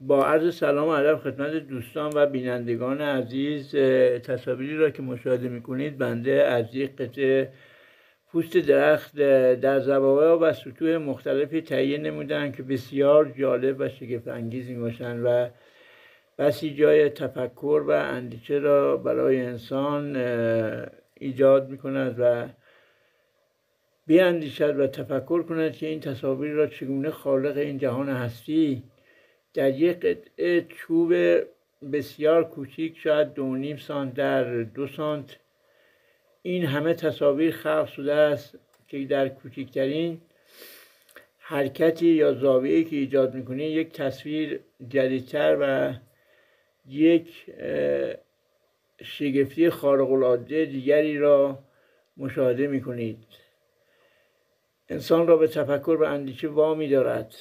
با عرض سلام و ادب خدمت دوستان و بینندگان عزیز، تصاویری را که مشاهده میکنید بنده از یک قطعه پوست درخت در زوایا و سطوح مختلفی تهیه نمودم که بسیار جالب و شگفت انگیز میباشند و بسی جای تفکر و اندیشه را برای انسان ایجاد میکند و بیاندیشد و تفکر کند که این تصاویر را چگونه خالق این جهان هستی در یک قطعه چوب بسیار کوچیک، شاید 2.5 سانت در 2 سانت، این همه تصاویر خلق شده است که در کوچکترین حرکتی یا زاویه‌ای که ایجاد می‌کنید یک تصویر جدیدتر و یک شگفتی خارق‌العاده دیگری را مشاهده می‌کنید. انسان را به تفکر و اندیشه وامی دارد.